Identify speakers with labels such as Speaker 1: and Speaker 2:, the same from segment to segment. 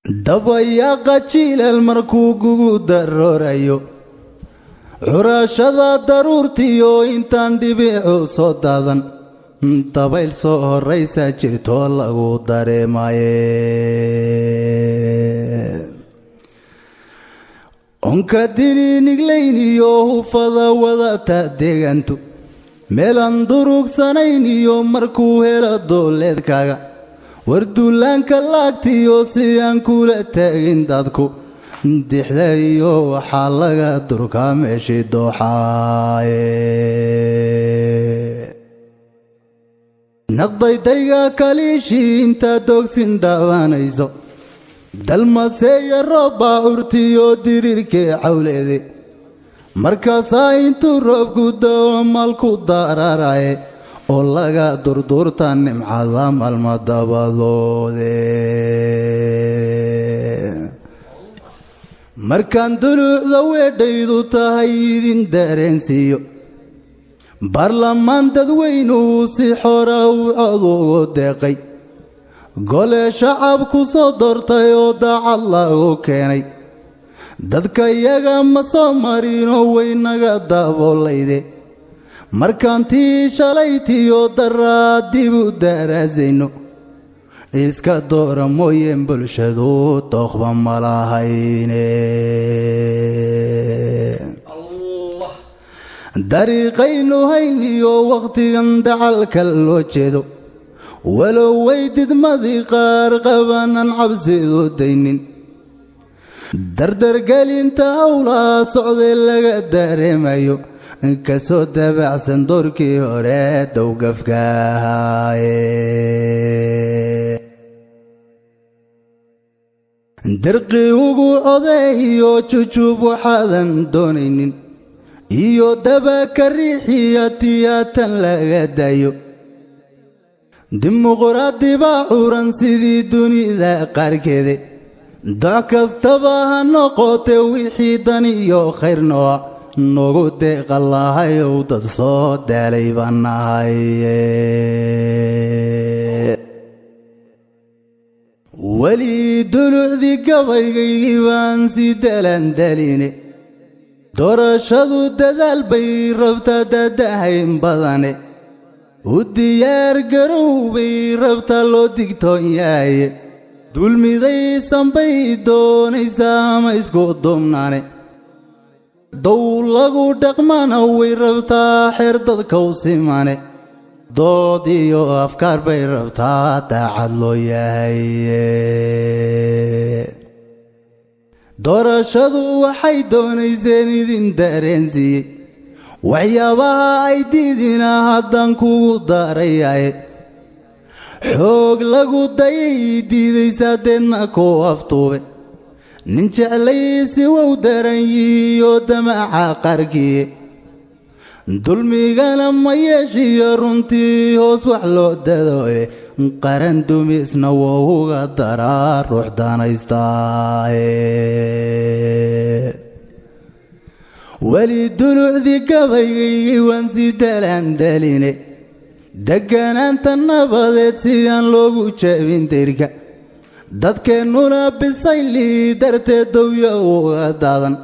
Speaker 1: دبيا قتيل المركوق دروريو عراشدا ضرورتيو انتان دبيعو صدادن طبيل سو ريسا جرتو لغو داريماي انكا ديني نغلينيو فضا وضاتا ديغانتو ميلان دروق سانينيو مركو هيلا دوليد كاغا وردولانka laagtiyo siyaan kula taagin dadku dixdayo waxa laga durkaa meeshii dooxaaye naqdaydayga kaliishii inta dogsin dhaawanayso dalmaseeya rooba urtiyo dirirkee cawleede markaasaa intuu roobku dao malku dararaye oo laga durdurta nimcada maalma dabadoode markaan dulucda weedhaydu tahay idin dareensiiyo baarlamaan dadweynuhu si xora u cod ugu deeqay gole shacabku soo doortay oo daacad lagu keenay dadka iyaga ma soo marinoo waynaga daboolayde markaantii shalaytiyo daraa dib u daraasayno iska doora mooyeen bulshadu dooqba ma lahayne dariiqaynu hayniyo waqtigan dacalka loo jeedo walow weydidmadii qaar qabanan cabsidu daynin dardargelinta howlaha socdee laga dareemayo kasoo dabacsan doorkii hore dowgafka ahaaye dirqi ugu odeeyo jujub waxaadan doonaynin iyo dabaka riixiyatiyaatan laga dayo dimuqraadi baa curan sidii dunida qaarkeede doc kastaba ha noqotee wixii dan iyo khayr nooca noogu deeqa lahayow dad soo daalay baan nahaye weli dulucdii gabaygaygii baan sii dalandaline doorashadu dadaal bay rabtaa dadahayn badane u diyaar garow bay rabtaa loo digtoon yahaye dulmidaysan bay doonaysaa ama isku dumnaane dow lagu dhaqmana way rabtaa xeer dadka u simane dood iyo afkaar bay rabtaa daacad loo yahaye doorashadu waxay doonayseen idin dareensiiyey waxyaabaha ay diidina haddaan kugu darayaye xoog lagu dayay diidaysaa deedna ku aftuube nin jeclaysi wow daran yihiyo damaca qarkiye dulmigana ma yeeshiyo runtii hoos wax loo dadoe qaran dumisna wou uga daraa ruux danaystaaye weli dulucdii gabaygaygii waan sii dalandaline deganaanta nabadeed sidaan loogu jabin dirka dadkeennuna bisaylii darteed dowya uga daadan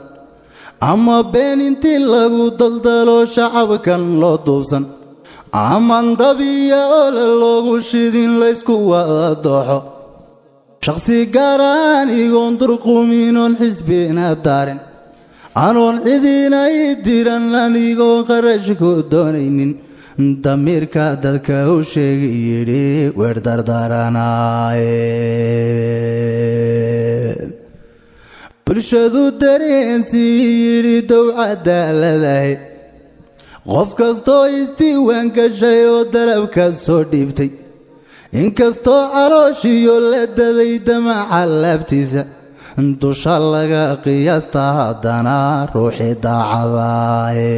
Speaker 1: ama been intii lagu daldalo shacabkan loo duubsan aman dabiya ole loogu shidin laysku wada dooxo shaqsi gaaraan igoon durquminoon xisbina daarin anoon cidina ii diran anigoon qarashku doonaynin damiirka dadka u sheegi yidhi weer dardaranaaye bulshadu dareensii yidhi dowcadaaladahay qof kastoo isdiiwaan gashay oo dalabka soo dhiibtay inkastoo calooshiyo la daday damaca laabtiisa dusha laga qiyaasta haddana ruuxii daacadaaye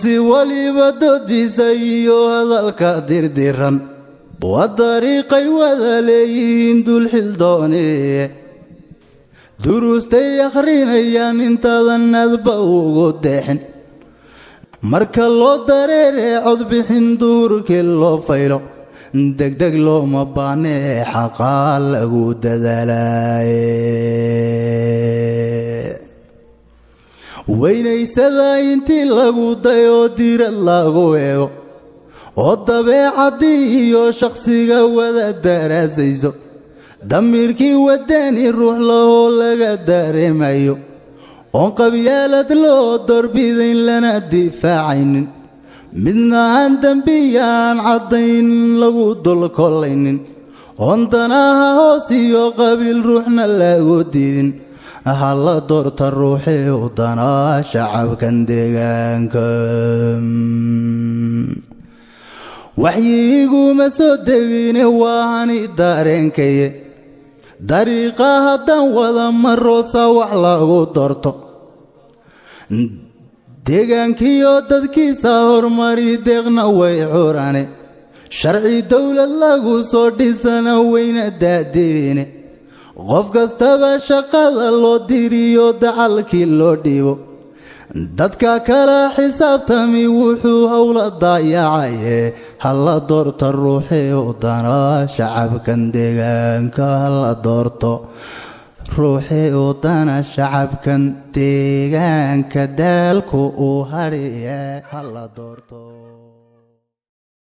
Speaker 1: si waliba doodiisa iyo hadalka dirdiran waa dariiqay wada leeyihiin dulxildoonee duruustay akhrinayaan intaadan adba ugu deexin marka loo dareeree codbixin duurkii loo faylo degdeg looma baahne xaqaa lagu dadaalaaye weynaysada intii lagu dayo diirad lagu eego oo dabeecadii iyo shakhsiga wada daraasayso damiirkii wadani ruux lahoo laga dareemayo oon qabyaalad loo dorbidayn lana difaacaynin midna aan dembiyaan caddayn lagu dulkollaynin oon danaha hoos iyo qabiil ruuxna lagu diidin halla doorta ruuxee u danaa shacabkan deegaanka waxyiguma soo degine waani dareenkaye dariiqa haddaan wada maroosa wax lagu doorto deegaankiyo dadkiisa horumari deeqna way xurane sharci dowlad lagu soo dhisana wayna daadiine qof kastaba shaqada loo diriyo dacalkii loo dhiibo dadka kala xisaabtami wuxuu howla daayacaye halla doorta ruuxee u danaa shacabkan deegaanka halla doorto ruuxee u dana shacabkan deegaanka daalku uu hadhiye halla doorto